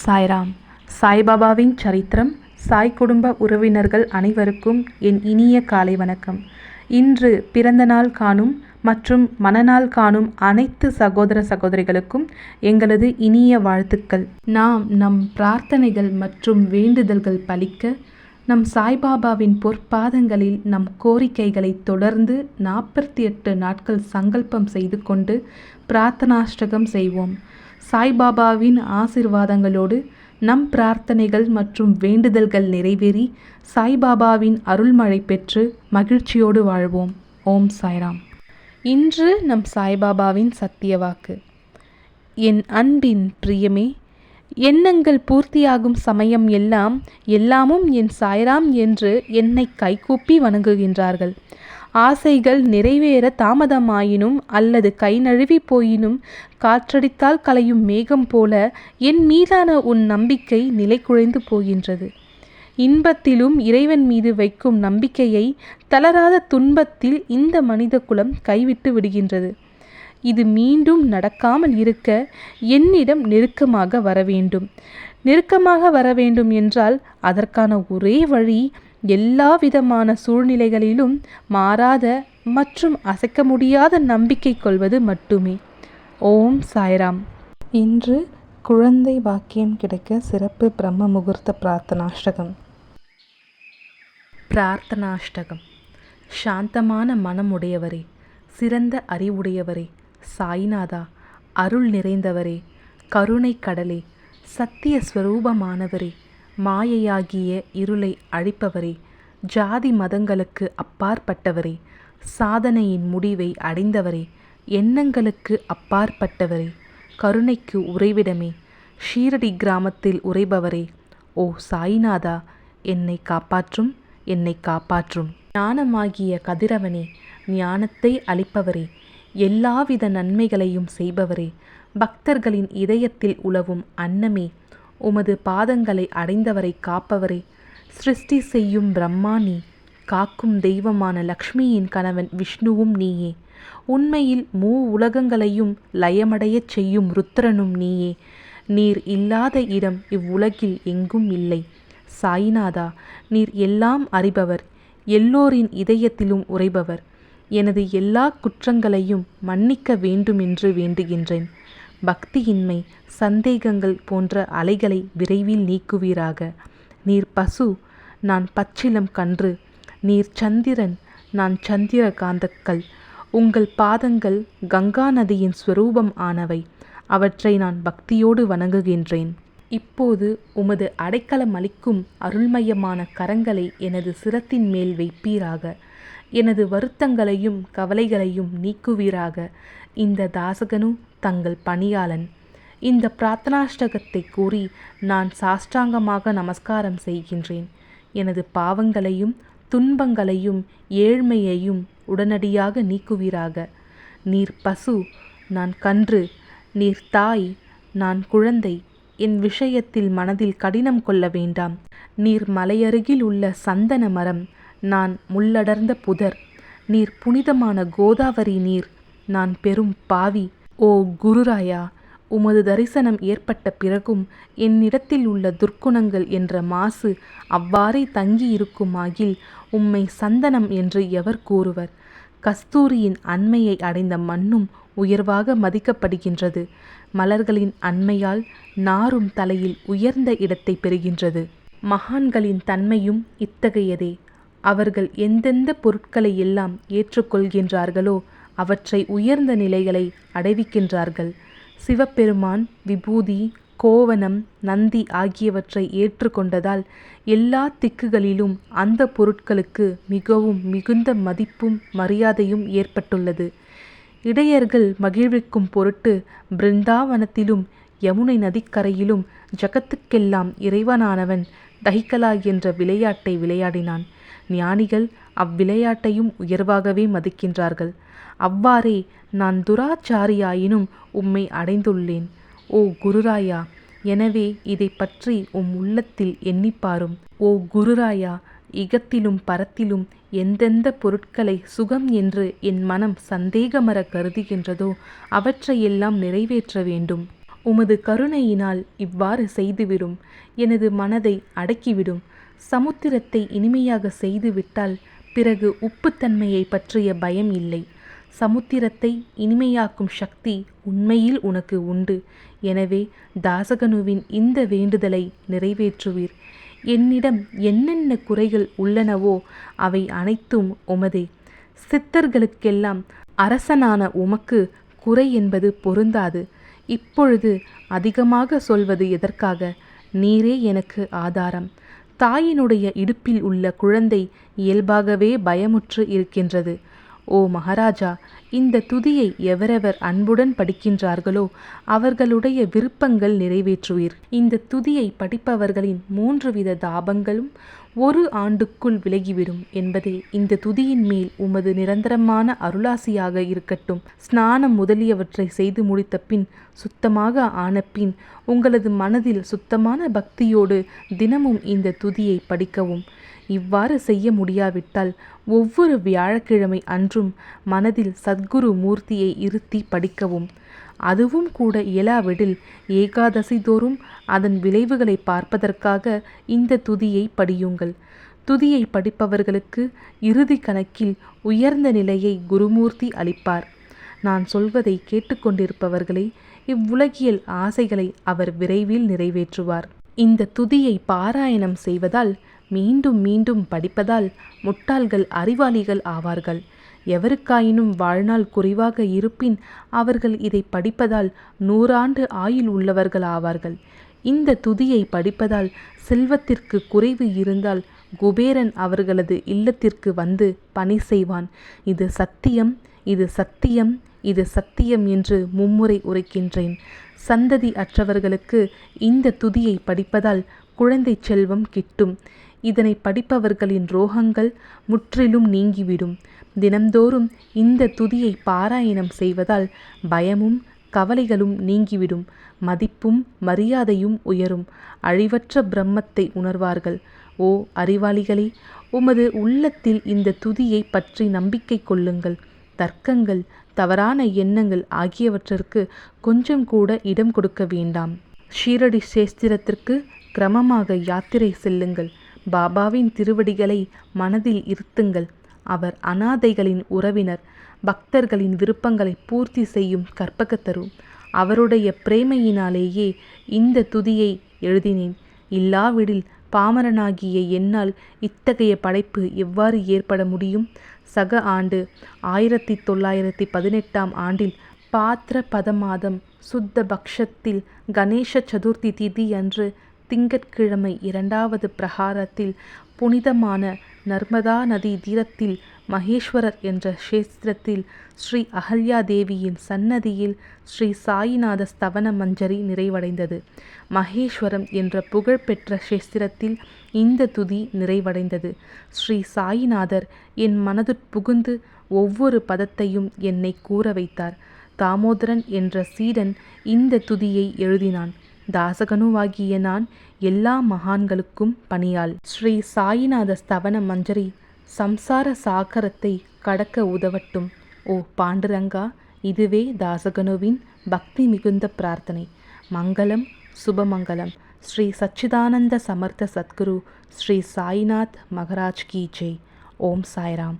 சாய்ராம். சாய்பாபாவின் சரித்திரம். சாய் குடும்ப உறவினர்கள் அனைவருக்கும் என் இனிய காலை வணக்கம். இன்று பிறந்த நாள் காணும் மற்றும் மணநாள் காணும் அனைத்து சகோதர சகோதரிகளுக்கும் எங்களது இனிய வாழ்த்துக்கள். நாம் நம் பிரார்த்தனைகள் மற்றும் வேண்டுதல்கள் பலிக்க நம் சாய்பாபாவின் பொற்பாதங்களில் நம் கோரிக்கைகளை தொடர்ந்து 48 நாட்கள் சங்கல்பம் செய்து கொண்டு பிரார்த்தனாஷ்டகம் செய்வோம். சாய்பாபாவின் ஆசிர்வாதங்களோடு நம் பிரார்த்தனைகள் மற்றும் வேண்டுதல்கள் நிறைவேறி சாய்பாபாவின் அருள்மழை பெற்று மகிழ்ச்சியோடு வாழ்வோம். ஓம் சாய்ராம். இன்று நம் சாய்பாபாவின் சத்திய வாக்கு. என் அன்பின் பிரியமே, எண்ணங்கள் பூர்த்தியாகும் சமயம் எல்லாமும் என் சாய்ராம் என்று என்னை கைகூப்பி வணங்குகின்றார்கள். ஆசைகள் நிறைவேற தாமதமாயினும் அல்லது கை நழுவி போயினும் காற்றடித்தால் கலையும் மேகம் போல என் மீதான உன் நம்பிக்கை நிலை குலைந்து போகின்றது. இன்பத்திலும் இறைவன் மீது வைக்கும் நம்பிக்கையை தளராத துன்பத்தில் இந்த மனித குலம் கைவிட்டு விடுகின்றது. இது மீண்டும் நடக்காமல் இருக்க என்னிடம் நெருக்கமாக வர வேண்டும் என்றால் அதற்கான ஒரே வழி எல்லா விதமான சூழ்நிலைகளிலும் மாறாத மற்றும் அசைக்க முடியாத நம்பிக்கை கொள்வது மட்டுமே. ஓம் சாய்ராம். இன்று குழந்தை பாக்கியம் கிடைக்க சிறப்பு பிரம்ம முகூர்த்த பிரார்த்தனாஷ்டகம். சாந்தமான மனமுடையவரே, சிறந்த அறிவுடையவரே, சாய்நாதா, அருள் நிறைந்தவரே, கருணை கடலே, சத்திய ஸ்வரூபமானவரே, மாயையாகிய இருளை அழிப்பவரே, ஜாதி மதங்களுக்கு அப்பாற்பட்டவரே, சாதனையின் முடிவை அடைந்தவரே, எண்ணங்களுக்கு அப்பாற்பட்டவரே, கருணைக்கு உறைவிடமே, ஷீரடி கிராமத்தில் உறைபவரே, ஓ சாய்நாதா, என்னை காப்பாற்றும். ஞானமாகிய கதிரவனே, ஞானத்தை அளிப்பவரே, எல்லாவித நன்மைகளையும் செய்பவரே, பக்தர்களின் இதயத்தில் உலவும் அன்னமே, உமது பாதங்களை அடைந்தவரை காப்பவரே, சிருஷ்டி செய்யும் பிரம்மா நீ, காக்கும் தெய்வமான லக்ஷ்மியின் கணவன் விஷ்ணுவும் நீயே, உண்மையில் உலகங்களையும் லயமடையச் செய்யும் ருத்ரனும் நீயே. நீர் இல்லாத இடம் இவ்வுலகில் எங்கும் இல்லை. சாய்நாதா, நீர் எல்லாம் அறிபவர், எல்லோரின் இதயத்திலும் உறைபவர். எனது எல்லா குற்றங்களையும் மன்னிக்க வேண்டுமென்று வேண்டுகின்றேன். பக்தியின்மை, சந்தேகங்கள் போன்ற அலைகளை விரைவில் நீக்குவீராக. நீர் பசு, நான் பச்சிலம் கன்று. நீர் சந்திரன், நான் சந்திர காந்தக்கல். உங்கள் பாதங்கள் கங்கா நதியின் ஸ்வரூபம் ஆனவை. அவற்றை நான் பக்தியோடு வணங்குகின்றேன். இப்போது உமது அடைக்கலம் அளிக்கும் அருள்மயமான கரங்களை எனது சிரத்தின் மேல் வைப்பீராக. எனது வருத்தங்களையும் கவலைகளையும் நீக்குவீராக. இந்த தாசகனு தங்கள் பணியாளன். இந்த பிரார்த்தனாஷ்டகத்தை கூறி நான் சாஷ்டாங்கமாக நமஸ்காரம் செய்கின்றேன். எனது பாவங்களையும் துன்பங்களையும் ஏழ்மையையும் உடனடியாக நீக்குவீராக. நீர் பசு, நான் கன்று. நீர் தாய், நான் குழந்தை. என் விஷயத்தில் மனதில் கடினம் கொள்ள வேண்டாம். நீர் மலையருகில் உள்ள சந்தன மரம், நான் முள்ளடர்ந்த புதர். நீர் புனிதமான கோதாவரி நீர், நான் பெரும் பாவி. ஓ குருராயா, உமது தரிசனம் ஏற்பட்ட பிறகும் என்னிடத்தில் உள்ள துர்க்குணங்கள் என்ற மாசு அவ்வாறே தங்கியிருக்குமாகில் உம்மை சந்தனம் என்று எவர் கூறுவர்? கஸ்தூரியின் அண்மையை அடைந்த மண்ணும் உயர்வாக மதிக்கப்படுகின்றது. மலர்களின் அண்மையால் நாரும் தலையில் உயர்ந்த இடத்தை பெறுகின்றது. மகான்களின் தன்மையும் இத்தகையதே. அவர்கள் எந்தெந்த பொருட்களை எல்லாம் ஏற்றுக்கொள்கின்றார்களோ அவற்றை உயர்ந்த நிலைகளை அடைவிக்கின்றார்கள். சிவபெருமான் விபூதி, கோவணம், நந்தி ஆகியவற்றை ஏற்றுக்கொண்டதால் எல்லா திக்குகளிலும் அந்த பொருட்களுக்கு மிகவும் மிகுந்த மதிப்பும் மரியாதையும் ஏற்பட்டுள்ளது. இடையர்கள் மகிழ்விக்கும் பொருட்டு பிருந்தாவனத்திலும் யமுனை நதிக்கரையிலும் ஜகத்துக்கெல்லாம் இறைவனானவன் தஹிகலா என்ற விளையாட்டை விளையாடினான். ஞானிகள் அவ்விளையாட்டையும் உயர்வாகவே மதிக்கின்றார்கள். அவ்வாறே நான் துராச்சாரியாயினும் உம்மை அடைந்துள்ளேன். ஓ குருராயா, எனவே இதை பற்றி உள்ளத்தில் எண்ணிப்பாரும். ஓ குருராயா, இகத்திலும் பரத்திலும் எந்தெந்த பொருட்களை சுகம் என்று என் மனம் சந்தேகமற கருதுகின்றதோ அவற்றையெல்லாம் நிறைவேற்ற வேண்டும். உமது கருணையினால் இவ்வாறு செய்துவிடும். எனது மனதை அடக்கிவிடும். சமுத்திரத்தை இனிமையாக செய்துவிட்டால் பிறகு உப்புத்தன்மையை பற்றிய பயம் இல்லை. சமுத்திரத்தை இனிமையாக்கும் சக்தி உண்மையில் உனக்கு உண்டு. எனவே தாசகனுவின் இந்த வேண்டுதலை நிறைவேற்றுவீர். என்னிடம் என்னென்ன குறைகள் உள்ளனவோ அவை அனைத்தும் உமதே. சித்தர்களுக்கெல்லாம் அரசனான உமக்கு குறை என்பது பொருந்தாது. இப்பொழுது அதிகமாக சொல்வது எதற்காக? நீரே எனக்கு ஆதாரம். தாயினுடைய இடுப்பில் உள்ள குழந்தை இயல்பாகவே பயமுற்று இருக்கின்றது. ஓ மகாராஜா, இந்த துதியை எவரெவர் அன்புடன் படிக்கின்றார்களோ அவர்களுடைய விருப்பங்கள் நிறைவேற்றுவீர். இந்த துதியை படிப்பவர்களின் 3 வித தாபங்களும் 1 ஆண்டுக்குள் விலகிவிடும் என்பதே இந்த துதியின் மேல் உமது நிரந்தரமான அருளாசியாக இருக்கட்டும். ஸ்நானம் முதலியவற்றை செய்து முடித்த பின், சுத்தமாக ஆன பின், உங்களது மனதில் சுத்தமான பக்தியோடு தினமும் இந்த துதியை படிக்கவும். இவ்வாறு செய்ய முடியாவிட்டால் ஒவ்வொரு வியாழக்கிழமை அன்றும் மனதில் சத்குரு மூர்த்தியை இருத்தி படிக்கவும். அதுவும் கூட இயலாவிடில் ஏகாதசி தோறும் அதன் விளைவுகளை பார்ப்பதற்காக இந்த துதியை படியுங்கள். துதியை படிப்பவர்களுக்கு இறுதி கணக்கில் உயர்ந்த நிலையை குருமூர்த்தி அளிப்பார். நான் சொல்வதை கேட்டுக்கொண்டிருப்பவர்களே, இவ்வுலகியல் ஆசைகளை அவர் விரைவில் நிறைவேற்றுவார். இந்த துதியை பாராயணம் செய்வதால், மீண்டும் மீண்டும் படிப்பதால் முட்டாள்கள் அறிவாளிகள் ஆவார்கள். எவருக்காயினும் வாழ்நாள் குறைவாக இருப்பின் அவர்கள் இதை படிப்பதால் 100 ஆண்டு ஆயுள் உள்ளவர்கள் ஆவார்கள். இந்த துதியை படிப்பதால் செல்வத்திற்கு குறைவு இருந்தால் குபேரன் அவர்களது இல்லத்திற்கு வந்து பணி செய்வான். இது சத்தியம், இது சத்தியம், இது சத்தியம் என்று மும்முறை உரைக்கின்றேன். சந்ததி அற்றவர்களுக்கு இந்த துதியை படிப்பதால் குழந்தை செல்வம் கிட்டும். இதனை படிப்பவர்களின் ரோகங்கள் முற்றிலும் நீங்கிவிடும். தினம்தோறும் இந்த துதியை பாராயணம் செய்வதால் பயமும் கவலைகளும் நீங்கிவிடும். மதிப்பும் மரியாதையும் உயரும். அழிவற்ற பிரம்மத்தை உணர்வார்கள். ஓ அறிவாளிகளே, உமது உள்ளத்தில் இந்த துதியை பற்றி நம்பிக்கை கொள்ளுங்கள். தர்க்கங்கள், தவறான எண்ணங்கள் ஆகியவற்றிற்கு கொஞ்சம் கூட இடம் கொடுக்க வேண்டாம். ஷீரடி சேஸ்திரத்திற்கு கிரமமாக யாத்திரை செல்லுங்கள். பாபாவின் திருவடிகளை மனதில் இருத்துங்கள். அவர் அனாதைகளின் உறவினர். பக்தர்களின் விருப்பங்களை பூர்த்தி செய்யும் கற்பகத்தரு. அவருடைய பிரேமையினாலேயே இந்த துதியை எழுதினேன். இல்லாவிடில் பாமரனாகிய என்னால் இத்தகைய படைப்பு எவ்வாறு ஏற்பட முடியும்? சக ஆண்டு 1918 ஆண்டில் பாத்ர பதமாதம் சுத்த பக்ஷத்தில் கணேச சதுர்த்தி திதி அன்று திங்கட்கிழமை 2வது பிரகாரத்தில் புனிதமான நர்மதா நதி தீரத்தில் மகேஸ்வரர் என்ற க்ஷேத்திரத்தில் ஸ்ரீ அகல்யா தேவியின் சன்னதியில் ஸ்ரீ சாயிநாத ஸ்தவன மஞ்சரி நிறைவடைந்தது. மகேஸ்வரம் என்ற புகழ்பெற்ற க்ஷேத்திரத்தில் இந்த துதி நிறைவடைந்தது. ஸ்ரீ சாயிநாதர் என் மனதுட்புகுந்து ஒவ்வொரு பதத்தையும் என்னை கூற வைத்தார். தாமோதரன் என்ற சீடன் இந்த துதியை எழுதினான். தாசகனுவாகிய நான் எல்லா மகான்களுக்கும் பணியாள். ஸ்ரீ சாயிநாத ஸ்தவன மஞ்சரி சம்சார சாகரத்தை கடக்க உதவட்டும். ஓ பாண்டுரங்கா, இதுவே தாசகனுவின் பக்தி மிகுந்த பிரார்த்தனை. மங்களம், சுபமங்கலம். ஸ்ரீ சச்சிதானந்த சமர்த்த சத்குரு ஸ்ரீ சாய்நாத் மகராஜ் கி ஜெய். ஓம் சாய்ராம்.